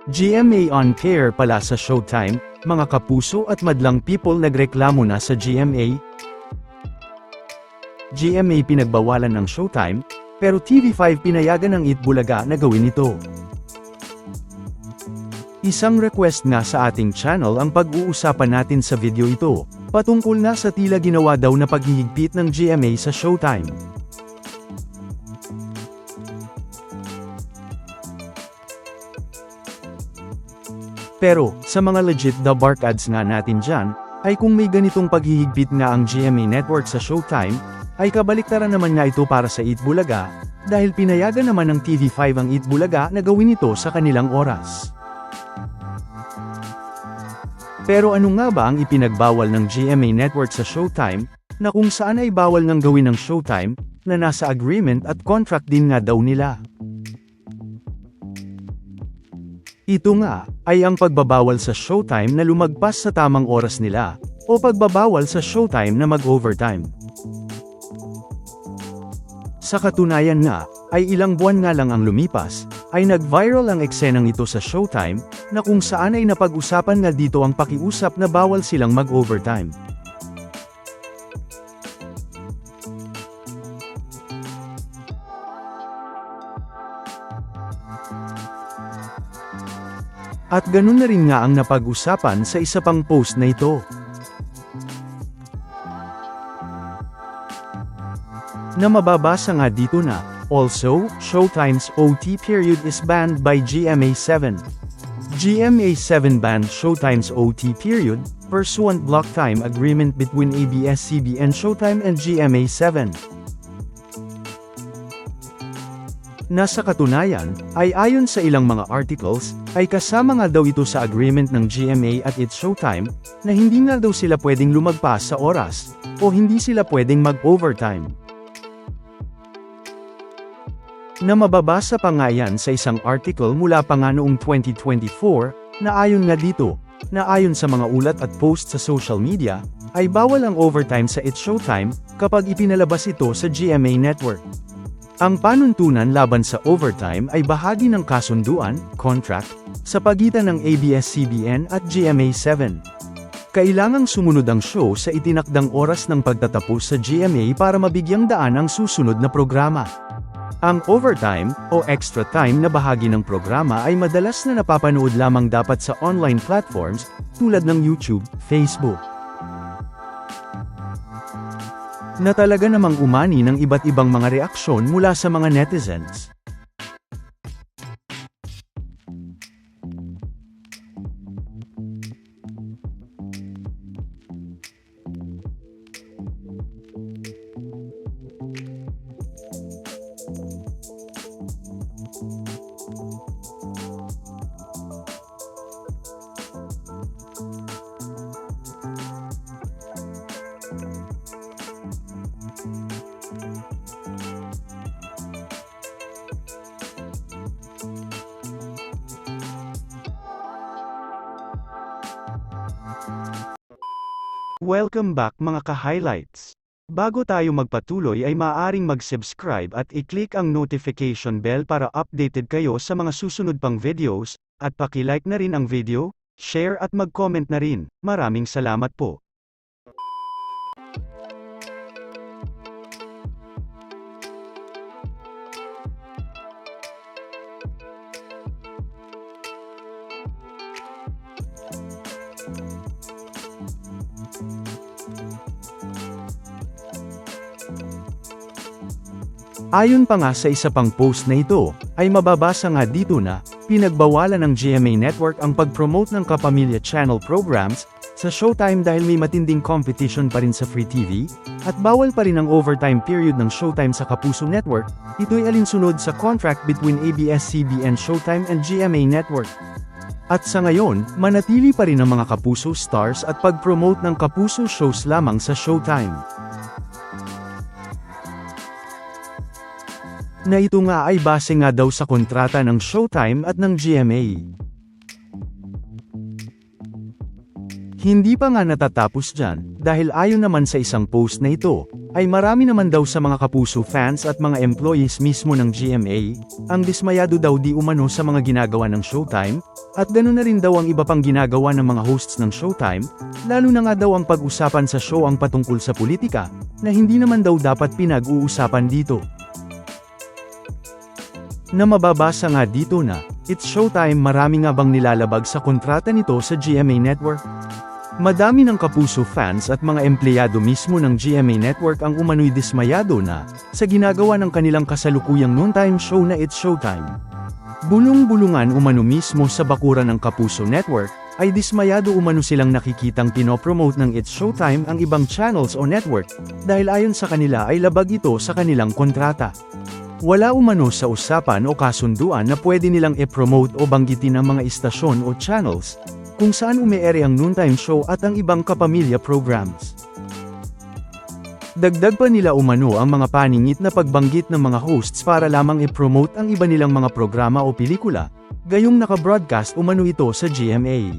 GMA on care pala sa Showtime, mga kapuso at madlang people nagreklamo na sa GMA. GMA pinagbawalan ng Showtime, pero TV5 pinayagan ng Itbulaga na gawin ito. Isang request nga sa ating channel ang pag-uusapan natin sa video ito, patungkol na sa tila ginawa daw na paghihigpit ng GMA sa Showtime. Pero, sa mga legit the bark ads nga natin dyan, ay kung may ganitong paghihigpit nga ang GMA Network sa Showtime, ay kabaliktaran naman nga ito para sa Itbulaga, dahil pinayagan naman ng TV5 ang Itbulaga na gawin ito sa kanilang oras. Pero ano nga ba ang ipinagbawal ng GMA Network sa Showtime, na kung saan ay bawal ngang gawin ng Showtime, na nasa agreement at contract din nga daw nila? Ito nga, ay ang pagbabawal sa Showtime na lumagpas sa tamang oras nila, o pagbabawal sa Showtime na mag-overtime. Sa katunayan nga, ay ilang buwan nga lang ang lumipas, ay nag-viral ang eksenang ito sa Showtime, na kung saan ay napag-usapan nga dito ang pakiusap na bawal silang mag-overtime. At ganun na rin nga ang napag-usapan sa isa pang post na ito. Na mababasa nga dito na, also, Showtime's OT period is banned by GMA7. GMA7 banned Showtime's OT period, pursuant block time agreement between ABS-CBN Showtime and GMA7. Nasa katunayan, ay ayon sa ilang mga articles, ay kasama nga daw ito sa agreement ng GMA at its Showtime, na hindi nga daw sila pwedeng lumagpas sa oras, o hindi sila pwedeng mag-overtime. Na mababasa pa nga yan sa isang article mula pa nga noong 2024, na ayon nga dito, na ayon sa mga ulat at post sa social media, ay bawal ang overtime sa its Showtime, kapag ipinalabas ito sa GMA Network. Ang panuntunan laban sa overtime ay bahagi ng kasunduan, contract, sa pagitan ng ABS-CBN at GMA7. Kailangang sumunod ang show sa itinakdang oras ng pagtatapos sa GMA para mabigyang daan ang susunod na programa. Ang overtime, o extra time na bahagi ng programa ay madalas na napapanood lamang dapat sa online platforms, tulad ng YouTube, Facebook. Na talaga namang umani ng iba't ibang mga reaksyon mula sa mga netizens. Welcome back mga ka-highlights. Bago tayo magpatuloy ay maaaring mag-subscribe at i-click ang notification bell para updated kayo sa mga susunod pang videos, at paki-like na rin ang video, share at mag-comment na rin. Maraming salamat po. Ayon pa nga sa isa pang post na ito, ay mababasa nga dito na, pinagbawalan ng GMA Network ang pag-promote ng Kapamilya Channel programs sa Showtime dahil may matinding competition pa rin sa Free TV, at bawal pa rin ang overtime period ng Showtime sa Kapuso Network, ito'y alinsunod sa contract between ABS-CBN Showtime and GMA Network. At sa ngayon, manatili pa rin ang mga Kapuso stars at pag-promote ng Kapuso shows lamang sa Showtime. Na ito nga ay base nga daw sa kontrata ng Showtime at ng GMA. Hindi pa nga natatapos dyan, dahil ayon naman sa isang post na ito, ay marami naman daw sa mga Kapuso fans at mga employees mismo ng GMA, ang dismayado daw di umano sa mga ginagawa ng Showtime, at ganoon na rin daw ang iba pang ginagawa ng mga hosts ng Showtime, lalo na nga daw ang pag-usapan sa show ang patungkol sa politika, na hindi naman daw dapat pinag-uusapan dito. Na mababasa nga dito na, "It's Showtime, marami nga bang nilalabag sa kontrata nito sa GMA Network?" Madami ng Kapuso fans at mga empleyado mismo ng GMA Network ang umano'y dismayado na, sa ginagawa ng kanilang kasalukuyang noontime show na It's Showtime. Bulong-bulungan umano mismo sa bakuran ng Kapuso Network, ay dismayado umano silang nakikitang pinopromote ng It's Showtime ang ibang channels o network, dahil ayon sa kanila ay labag ito sa kanilang kontrata. Wala umano sa usapan o kasunduan na pwede nilang i-promote o banggitin ang mga istasyon o channels, kung saan umeere ang noontime show at ang ibang kapamilya programs. Dagdag pa nila umano ang mga paningit na pagbanggit ng mga hosts para lamang i-promote ang iba nilang mga programa o pelikula, gayong naka-broadcast umano ito sa GMA.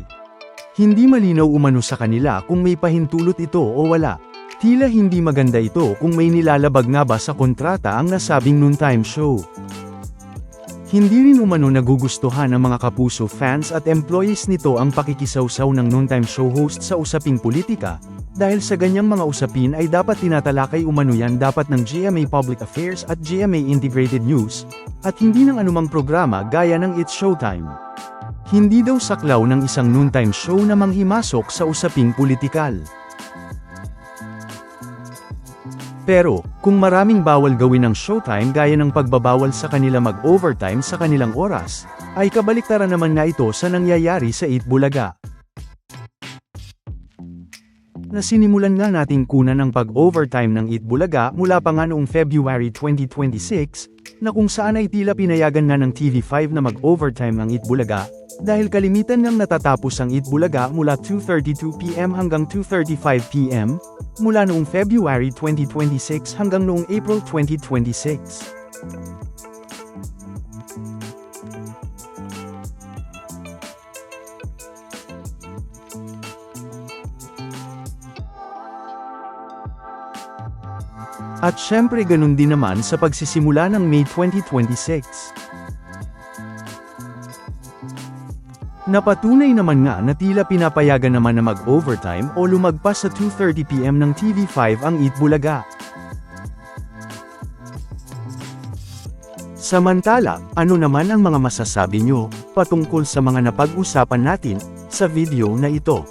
Hindi malinaw umano sa kanila kung may pahintulot ito o wala. Tila hindi maganda ito kung may nilalabag nga ba sa kontrata ang nasabing noontime show. Hindi rin umano nagugustuhan ng mga Kapuso fans at employees nito ang pakikisawsaw ng noontime show host sa usaping politika, dahil sa ganyang mga usapin ay dapat tinatalakay umano yan dapat ng GMA Public Affairs at GMA Integrated News, at hindi ng anumang programa gaya ng It's Showtime. Hindi daw saklaw ng isang noontime show na manghimasok sa usaping politikal. Pero, kung maraming bawal gawin ng Showtime gaya ng pagbabawal sa kanila mag-overtime sa kanilang oras, ay kabaliktaran naman nga ito sa nangyayari sa 8 Bulaga. Na sinimulan nga nating kunan ang pag-overtime ng 8 Bulaga mula pa nga noong February 2026, na kung saan ay tila pinayagan nga ng TV5 na mag-overtime ang 8 Bulaga, dahil kalimitan ngang natatapos ang 8 Bulaga mula 2:32 PM hanggang 2:35 PM, mula noong February 2026 hanggang noong April 2026. At syempre ganun din naman sa pagsisimula ng May 2026. Napatunay naman nga na tila pinapayagan naman na mag-overtime o lumagpas sa 2:30 PM ng TV5 ang 8 Bulaga. Samantala, ano naman ang mga masasabi nyo patungkol sa mga napag-usapan natin sa video na ito?